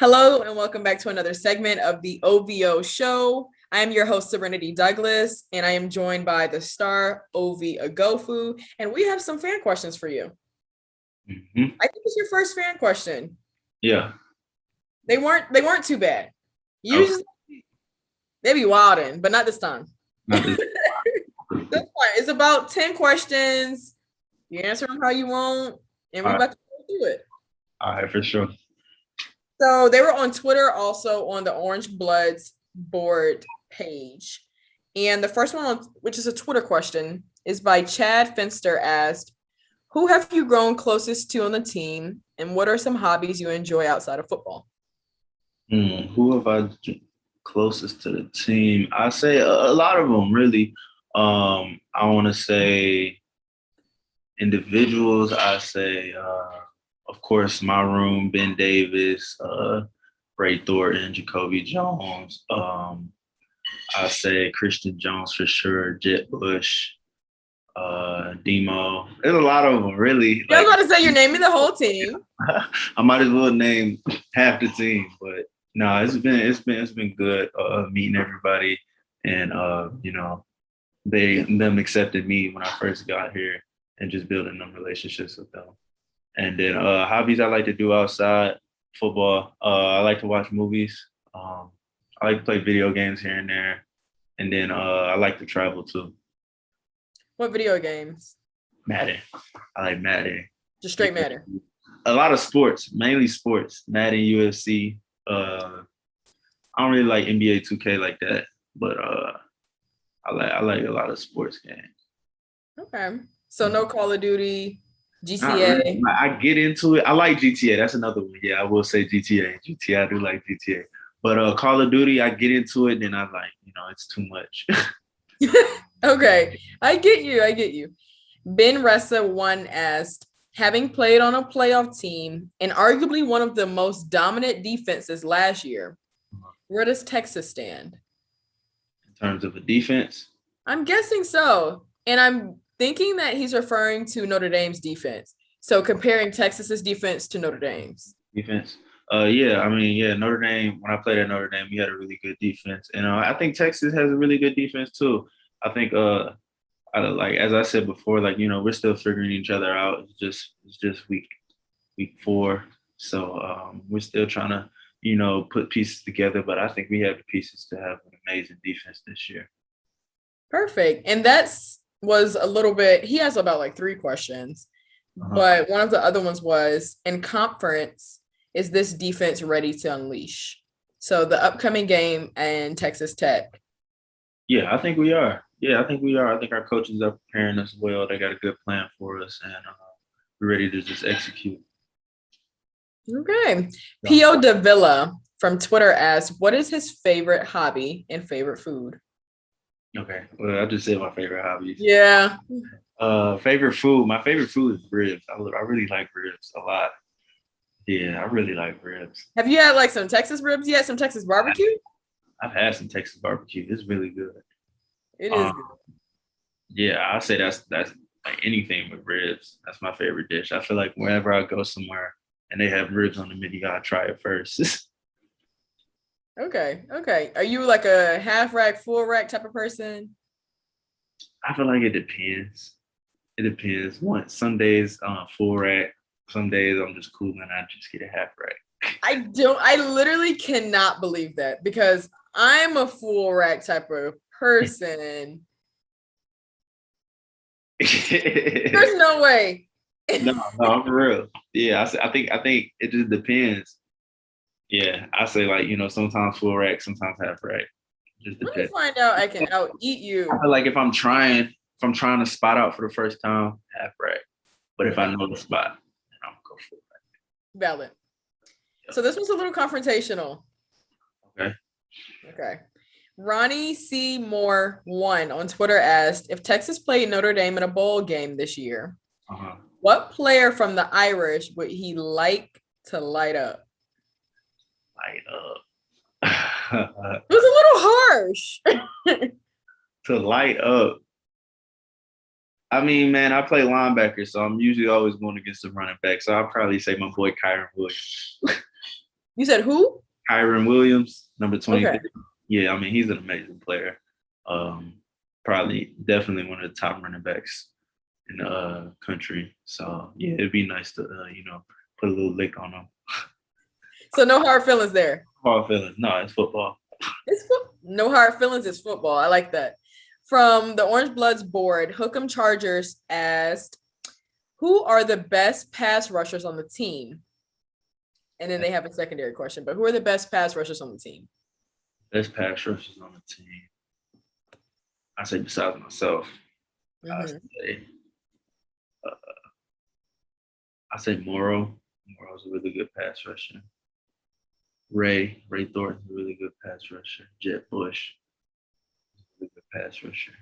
Hello and welcome back to another segment of the OVO show. I am your host, Serenity Douglas, and I am joined by the star Ovie Oghoufo, and we have some fan questions for you. Mm-hmm. I think it's your first fan question. Yeah. They weren't too bad. Usually they be wilding, but not this time. That's fine. It's about 10 questions. You answer them how you want, and we're about to go through it. All right, for sure. So they were on Twitter, also on the Orange Bloods board page. And the first one, which is a Twitter question, is by Chad Finster, asked, who have you grown closest to on the team, and what are some hobbies you enjoy outside of football? Who have I closest to the team? I say a lot of them, really. I want to say individuals. I say, of course, my room, Ben Davis, Ray Thornton, Jacoby Jones. I say Christian Jones for sure, Jet Bush, Demo. There's a lot of them, really. I was about to say, you're naming the whole team. I might as well name half the team, but no, it's been good meeting everybody, and them accepted me when I first got here, and just building them relationships with them. And then hobbies I like to do outside football. I like to watch movies. I like to play video games here and there, and then I like to travel too. What video games? Madden. I like Madden. Just straight Madden. A lot of sports, mainly sports. Madden, UFC. I don't really like NBA 2K like that, but I like a lot of sports games. Okay, so no Call of Duty, GTA. Really. I get into it. I like GTA. That's another one. Yeah, I will say GTA. I do like GTA. But Call of Duty, I get into it, and I like, it's too much. Okay, I get you. Ben Ressa one asked, having played on a playoff team and arguably one of the most dominant defenses last year, where does Texas stand? In terms of a defense? I'm guessing so. And I'm thinking that he's referring to Notre Dame's defense. So comparing Texas's defense to Notre Dame's. Defense? Notre Dame, when I played at Notre Dame, we had a really good defense. And I think Texas has a really good defense too. I think, as I said before, we're still figuring each other out. It's just week 4. So we're still trying to, put pieces together. But I think we have the pieces to have an amazing defense this year. Perfect. And was a little bit, he has about 3 questions. But one of the other ones was, in conference, is this defense ready to unleash? So the upcoming game and Texas Tech. Yeah, I think we are. I think our coaches are preparing us well. They got a good plan for us, and we're ready to just execute. Okay. Pio Davila from Twitter asked, what is his favorite hobby and favorite food? Okay. Well, I just said my favorite hobbies. Yeah. Favorite food. My favorite food is ribs. I really like ribs a lot. Yeah, I really like ribs. Have you had some Texas ribs yet? Some Texas barbecue? I've had some Texas barbecue. It's really good. It is good. Yeah, I say that's like anything with ribs. That's my favorite dish. I feel like wherever I go somewhere and they have ribs on the menu, I try it first. Okay. Are you like a half rack, full rack type of person? I feel like it depends. Some days full rack. Some days I'm just cool and I just get a half rack. I literally cannot believe that, because I'm a full rack type of person. There's no way. No, for real. Yeah, I think it just depends. Yeah, I say sometimes full rack, sometimes half rack. Just depends. Let me find out I can out eat you. I feel like if I'm trying to spot out for the first time, half rack. But if I know the spot, then I'm gonna go full rack. Valid. So this was a little confrontational. Okay. Ronnie C. Moore 1 on Twitter asked, if Texas played Notre Dame in a bowl game this year, what player from the Irish would he like to light up? It was a little harsh. To light up. I mean, man, I play linebacker, so I'm usually always going against the running back. So I'll probably say my boy Kyron Williams. You said who? Kyron Williams, number 23. Okay. Yeah, I mean, he's an amazing player. Probably definitely one of the top running backs in the country. So yeah, it'd be nice to put a little lick on him. So no hard feelings there. Hard feelings. No, it's football. No hard feelings. It's football. I like that. From the Orange Bloods board, Hook'em Chargers asked, "Who are the best pass rushers on the team?" And then they have a secondary question, but who are the best pass rushers on the team? Best pass rushers on the team. I say besides myself, I say Morrow. Morrow's a really good pass rusher. Ray Thornton's a really good pass rusher. Jet Bush, a really good pass rusher.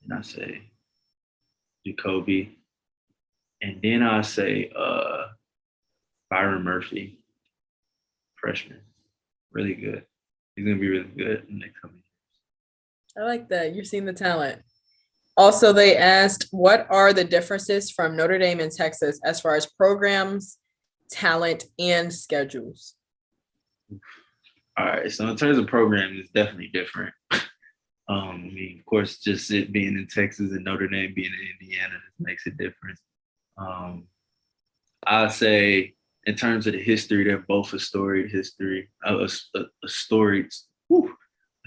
And I say Jacoby. And then I say Byron Murphy, freshman. Really good. He's gonna be really good in the coming years. I like that. You're seeing the talent. Also, they asked, what are the differences from Notre Dame and Texas as far as programs, talent, and schedules? All right. So in terms of programming, it's definitely different. I mean, of course, just it being in Texas and Notre Dame being in Indiana makes it different. I'd say in terms of the history, they're both a storied history, a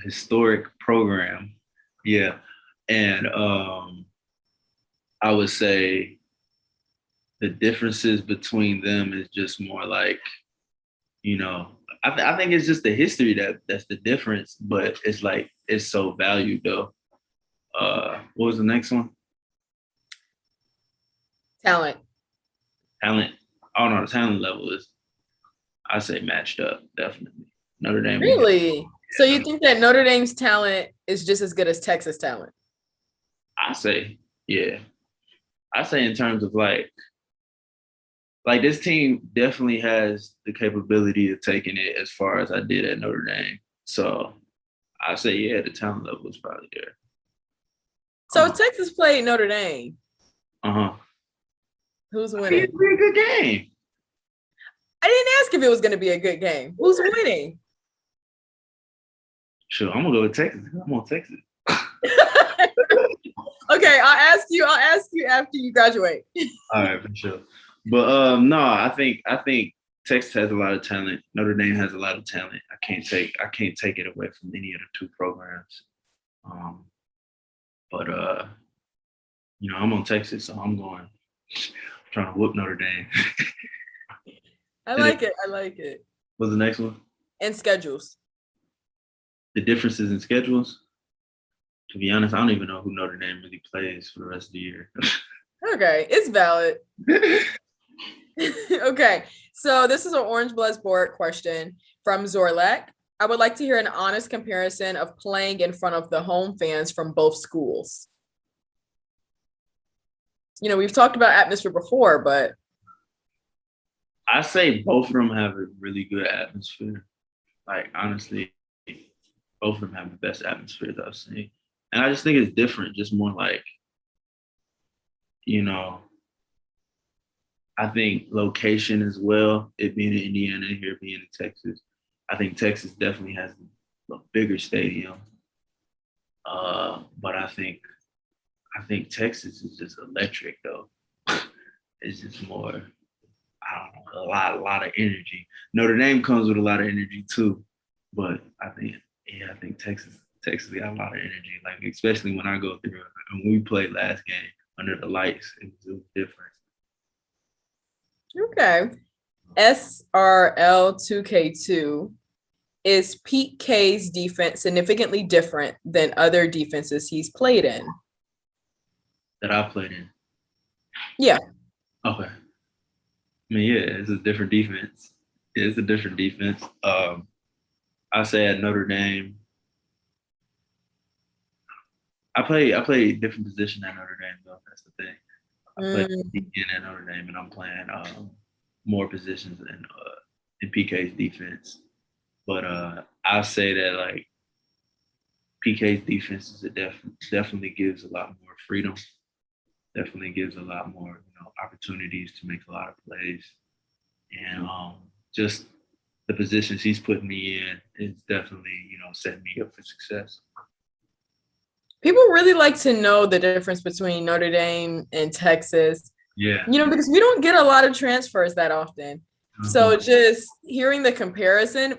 historic program. Yeah. And I would say the differences between them is just more like, I think it's just the history that's the difference, but it's like it's so valued though. What was the next one? Talent. Talent. I don't know. The talent level is, I say, matched up definitely. Notre Dame. Really? So you think that Notre Dame's talent is just as good as Texas talent? I say, yeah. I say in terms of like this team definitely has the capability of taking it as far as I did at Notre Dame. So I say, yeah, the talent level is probably there. So Texas played Notre Dame. Who's winning? It's a pretty good game. I didn't ask if it was going to be a good game. Who's winning? Sure, I'm gonna go with Texas. I'm on Texas. Okay, I'll ask you after you graduate. All right, for sure. But no, I think Texas has a lot of talent. Notre Dame has a lot of talent. I can't take it away from any of the two programs. But I'm on Texas, so I'm trying to whoop Notre Dame. I like it. What's the next one? And schedules. The differences in schedules. To be honest, I don't even know who Notre Dame really plays for the rest of the year. Okay, it's valid. Okay, so this is an Orange Bloods board question from Zorlek. I would like to hear an honest comparison of playing in front of the home fans from both schools. We've talked about atmosphere before, but I say both of them have a really good atmosphere. Like, honestly, both of them have the best atmosphere that I've seen. And I just think it's different, just more like, I think location as well, it being in Indiana, here being in Texas. I think Texas definitely has a bigger stadium. But I think Texas is just electric though. It's just more, I don't know, a lot of energy. Notre Dame comes with a lot of energy too. But I think Texas got a lot of energy. Like, especially when I go through it. And when we played last game under the lights, it was different. Okay. SRL2K2, is Pete K's defense significantly different than other defenses he's played in? That I played in? Yeah. Okay. I mean, yeah, it's a different defense. It's a different defense. I say at Notre Dame, I play a different position at Notre Dame though. That's the thing. I play at Notre Dame, and I'm playing more positions in PK's defense. But I say that like PK's defense is definitely gives a lot more freedom. Definitely gives a lot more opportunities to make a lot of plays, and just the positions he's putting me in is definitely, setting me up for success. People really like to know the difference between Notre Dame and Texas. Yeah. Because we don't get a lot of transfers that often. Mm-hmm. So just hearing the comparison,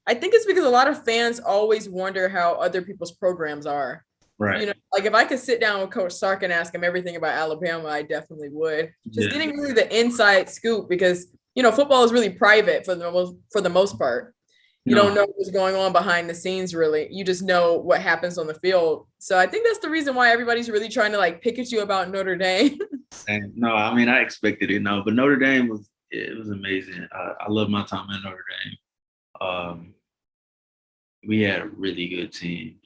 I think it's because a lot of fans always wonder how other people's programs are. Right. Like if I could sit down with Coach Sark and ask him everything about Alabama, I definitely would. Just getting really the inside scoop because, football is really private for the most part. You don't know what's going on behind the scenes, really. You just know what happens on the field. So I think that's the reason why everybody's really trying to pick at you about Notre Dame. And no, I mean, I expected it. No, but Notre Dame was amazing. I love my time at Notre Dame. We had a really good team.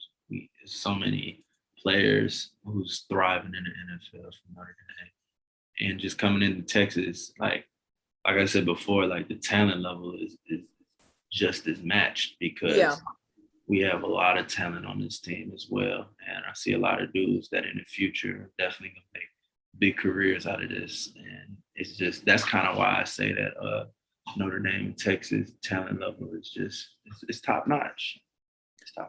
So many players who's thriving in the NFL from Notre Dame, and just coming into Texas, like I said before, the talent level is just as matched because we have a lot of talent on this team as well. And I see a lot of dudes that in the future are definitely gonna make big careers out of this. And it's just, that's kind of why I say that Notre Dame, Texas talent level is just, it's top notch.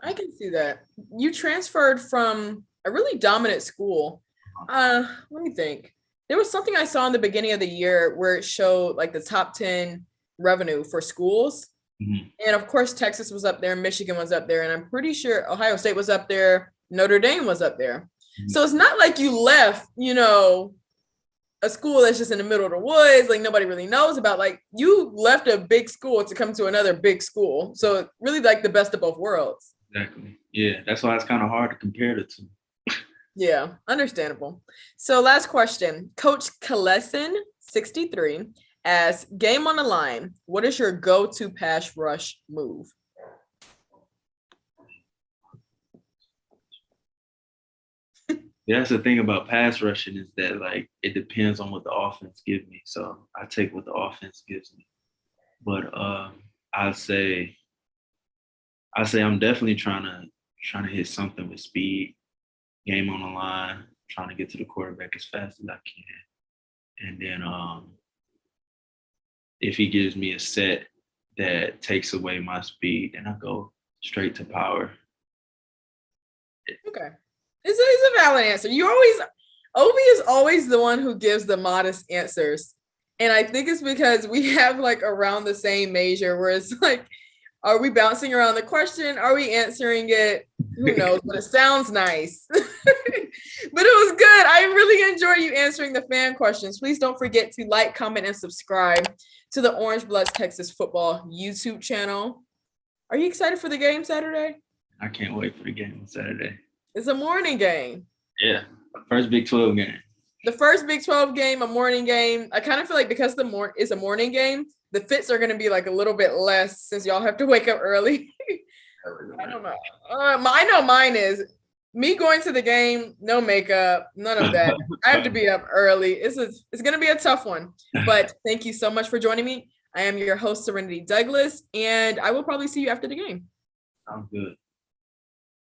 I can see that. You transferred from a really dominant school. Let me think. There was something I saw in the beginning of the year where it showed the top 10 revenue for schools. Mm-hmm. And of course, Texas was up there, Michigan was up there, and I'm pretty sure Ohio State was up there, Notre Dame was up there. Mm-hmm. So it's not like you left, a school that's just in the middle of the woods, nobody really knows about. You left a big school to come to another big school. So really the best of both worlds. Exactly. Yeah, that's why it's kind of hard to compare the two. Yeah, understandable. So last question, Coach Kalesin, 63. As game on the line, what is your go-to pass rush move? Yeah, that's the thing about pass rushing is that it depends on what the offense gives me. So I take what the offense gives me. But I'd say I'm definitely trying to hit something with speed, game on the line, trying to get to the quarterback as fast as I can. And then if he gives me a set that takes away my speed, then I go straight to power. Okay. It's a valid answer. Ovie is always the one who gives the modest answers. And I think it's because we have around the same measure where it's are we bouncing around the question? Are we answering it? Who knows? But it sounds nice. But it was good. I really enjoyed you answering the fan questions. Please don't forget to like, comment, and subscribe to the Orange Bloods Texas Football YouTube channel. Are you excited for the game Saturday? I can't wait for the game on Saturday. It's a morning game. Yeah, first Big 12 game. The first Big 12 game, a morning game. I kind of feel because it's a morning game, the fits are going to be a little bit less since y'all have to wake up early. I don't know. I know mine is me going to the game, no makeup, none of that. I have to be up early. It's going to be a tough one. But thank you so much for joining me. I am your host, Serenity Douglas, and I will probably see you after the game. Sounds good.